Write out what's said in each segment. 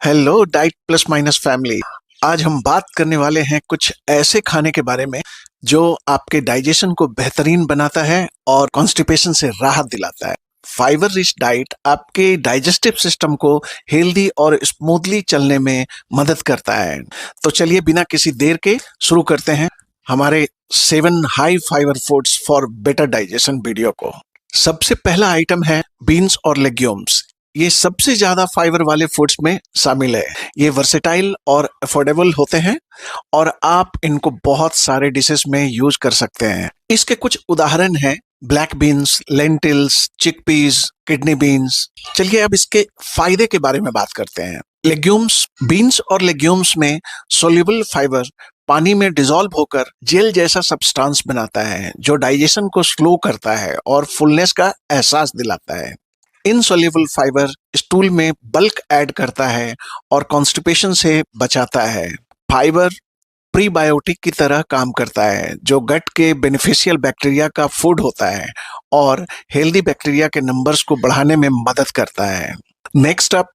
Hello diet plus minus family. आज हम बात करने वाले हैं कुछ ऐसे खाने के बारे में जो आपके डाइजेशन को बेहतरीन बनाता है और कॉन्स्टिपेशन से राहत दिलाता है। फाइबर रिच डाइट आपके डाइजेस्टिव सिस्टम को हेल्दी और स्मूथली चलने में मदद करता है। तो चलिए बिना किसी देर के शुरू करते हैं हमारे 7 high fibre foods for better digestion video को। सबसे पहला आइटम है बीन्स और लेग्यूम्स। ये सबसे ज्यादा फाइबर वाले फूड्स में शामिल है। ये वर्सेटाइल और अफोर्डेबल होते हैं और आप इनको बहुत सारे डिशेस में यूज कर सकते हैं। इसके कुछ उदाहरण हैं black beans, lentils, chickpeas, kidney beans. चलिए अब इसके फायदे के बारे में बात करते हैं। लेग्यूम्स, बीन्स और लेग्यूम्स में सोल्यूबल फाइबर पानी में डिसॉल्व होकर जेल जैसा सब्सटेंस बनाता है जो डाइजेशन को स्लो करता है और फुलनेस का एहसास दिलाता है। इनसोल्यूबल फाइबर स्टूल में बल्क ऐड करता है और कॉन्स्टिपेशन से बचाता है। फाइबर प्रीबायोटिक की तरह काम करता है जो गट के बेनिफिशियल बैक्टीरिया का फूड होता है और हेल्दी बैक्टीरिया के नंबर्स को बढ़ाने में मदद करता है। Next up,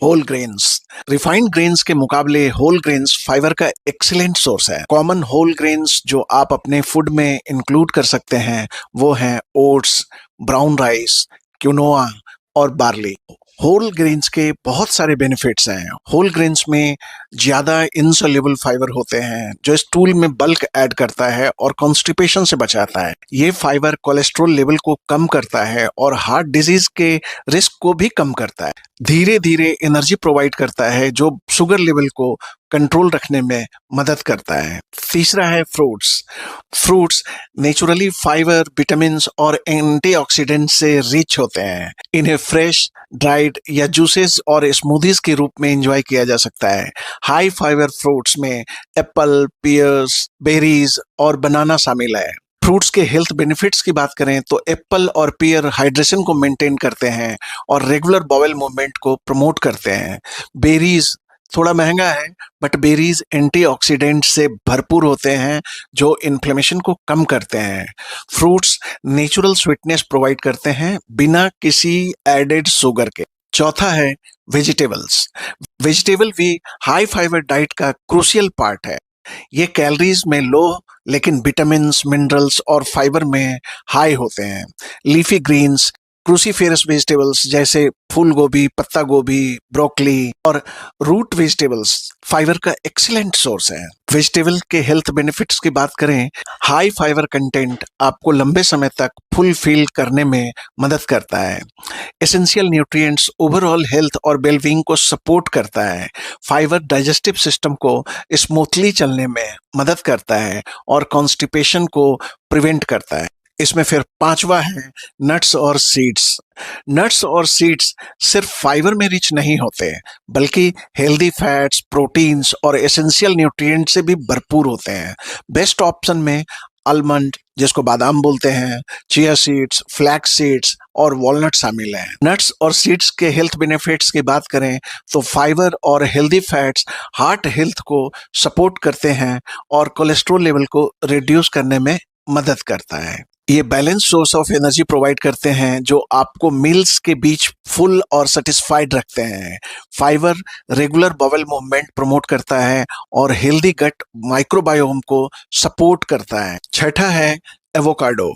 whole grains. Refined grains के मुकाबले होल ग्रेन्स फाइबर का एक्सीलेंट सोर्स है। कॉमन होल ग्रेन्स जो आप अपने फूड में इंक्लूड कर सकते हैं वो हैं ओट्स, ब्राउन राइस, क्विनोआ और बार्ली। होल ग्रेन्स के बहुत सारे बेनिफिट्स हैं। होल ग्रेन्स में ज्यादा इनसोल्यूबल फाइबर होते हैं जो स्टूल में बल्क ऐड करता है और कॉन्स्टिपेशन से बचाता है। ये फाइबर कोलेस्ट्रॉल लेवल को कम करता है और हार्ट डिजीज के रिस्क को भी कम करता है। धीरे धीरे एनर्जी प्रोवाइड करता है जो शुगर लेवल को कंट्रोल रखने में मदद करता है। तीसरा है fruits. Fruits naturally fibre, vitamins और एंटीऑक्सीडेंट से रिच होते हैं। इन्हें फ्रेश, ड्राइड या जूसेस और स्मूदीज के रूप में एंजॉय किया जा सकता है। हाई फाइबर फ्रूट्स में एप्पल, पियर्स, बेरीज और बनाना शामिल है। फ्रूट्स के हेल्थ बेनिफिट्स की बात करें तो एप्पल और पियर हाइड्रेशन को मेंटेन करते हैं और रेगुलर बाउल मूवमेंट को प्रमोट करते हैं। बेरीज थोड़ा महंगा है बट बेरीज एंटीऑक्सीडेंट से भरपूर होते हैं जो इन्फ्लेमेशन को कम करते हैं। फ्रूट्स नेचुरल स्वीटनेस प्रोवाइड करते हैं बिना किसी एडेड शुगर के। चौथा है वेजिटेबल्स। वेजिटेबल भी हाई फाइबर डाइट का क्रूशियल पार्ट है। ये कैलोरीज में लो लेकिन विटामिन्स, मिनरल्स और फाइबर में हाई होते हैं। लीफी ग्रीन्स, क्रूसीफेरस वेजिटेबल्स जैसे फूल गोभी, पत्ता गोभी, ब्रोकली और रूट वेजिटेबल्स फाइबर का एक्सीलेंट सोर्स है। वेजिटेबल के हेल्थ बेनिफिट्स की बात करें, हाई फाइबर कंटेंट आपको लंबे समय तक फुल फील करने में मदद करता है। एसेंशियल न्यूट्रिएंट्स ओवरऑल हेल्थ और वेलबींग को सपोर्ट करता है। फाइबर डाइजेस्टिव सिस्टम को स्मूथली चलने में मदद करता है और कॉन्स्टिपेशन को प्रिवेंट करता है। इसमें फिर पांचवा है नट्स और सीड्स। नट्स और सीड्स सिर्फ फाइबर में रिच नहीं होते बल्कि हेल्दी फैट्स, प्रोटीन्स और एसेंशियल न्यूट्रिएंट से भी भरपूर होते हैं। बेस्ट ऑप्शन में आलमंड, जिसको बादाम बोलते हैं, चिया सीड्स, फ्लैक्स सीड्स और वॉलनट शामिल हैं। नट्स और सीड्स के हेल्थ बेनिफिट्स की बात करें तो फाइबर और हेल्दी फैट्स हार्ट हेल्थ को सपोर्ट करते हैं और कोलेस्ट्रॉल लेवल को रिड्यूस करने में मदद करता है। ये balance source of energy provide करते हैं जो आपको मील्स के बीच फुल और सेटिस्फाइड रखते हैं। Fibre regular bowel movement promote करता है और हेल्दी गट माइक्रोबायोम को सपोर्ट करता है। छठा है एवोकाडो।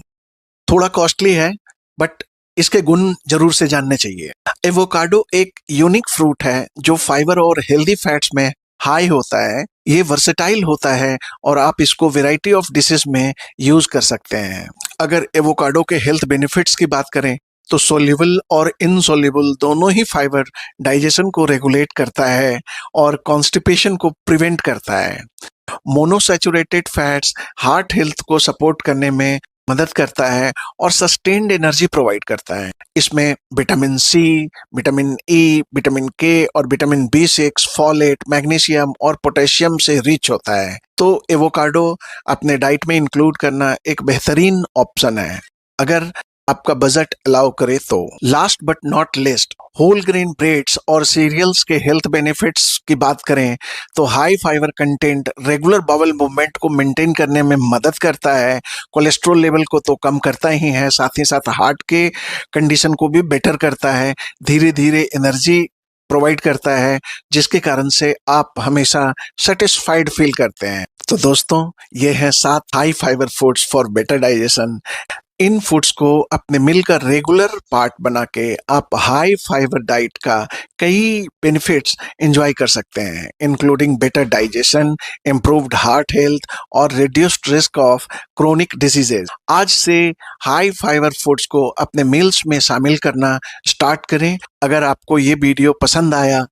थोड़ा कॉस्टली है बट इसके गुण जरूर से जानने चाहिए। एवोकाडो एक यूनिक फ्रूट है जो फाइबर और हेल्दी फैट्स में हाई होता है। ये वर्सेटाइल होता है और आप इसको वैरायटी ऑफ डिशेस में यूज कर सकते हैं। अगर एवोकाडो के हेल्थ बेनिफिट्स की बात करें तो सोल्यूबल और इनसोल्यूबल दोनों ही फाइबर डाइजेशन को रेगुलेट करता है और कॉन्स्टिपेशन को प्रिवेंट करता है। मोनोसैचुरेटेड फैट्स हार्ट हेल्थ को सपोर्ट करने में मदद करता है और सस्टेन्ड एनर्जी प्रोवाइड करता है। इसमें vitamin C, vitamin E, vitamin K और विटामिन B6, फॉलेट, मैग्नीशियम और पोटेशियम से रिच होता है। तो एवोकाडो अपने डाइट में इंक्लूड करना एक बेहतरीन ऑप्शन है अगर आपका बजट अलाउ करे तो। Last but not least, whole grain breads और सीरियल्स के हेल्थ बेनिफिट्स की बात करें तो high fibre content regular bowel movement को मेंटेन करने में मदद करता है। कोलेस्ट्रॉल लेवल को तो कम करता ही है, साथ ही साथ हार्ट के कंडीशन को भी बेटर करता है। धीरे धीरे एनर्जी प्रोवाइड करता है, जिसके कारण से आप हमेशा सेटिस्फाइड फील करते हैं। तो दोस्तों, ये है 7 high fibre foods for better digestion. In foods को अपने मील का रेगुलर पार्ट बना के आप हाई फाइबर डाइट का कई बेनिफिट्स एंजॉय कर सकते हैं, including better digestion, improved heart health और reduced risk of chronic diseases. आज से हाई फाइबर फूड्स को अपने मील्स में शामिल करना स्टार्ट करें। अगर आपको ये वीडियो पसंद आया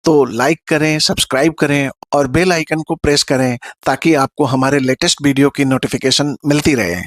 तो लाइक करें, सब्सक्राइब करें और बेल आइकन को प्रेस करें ताकि आपको हमारे लेटेस्ट वीडियो की नोटिफिकेशन मिलती रहे।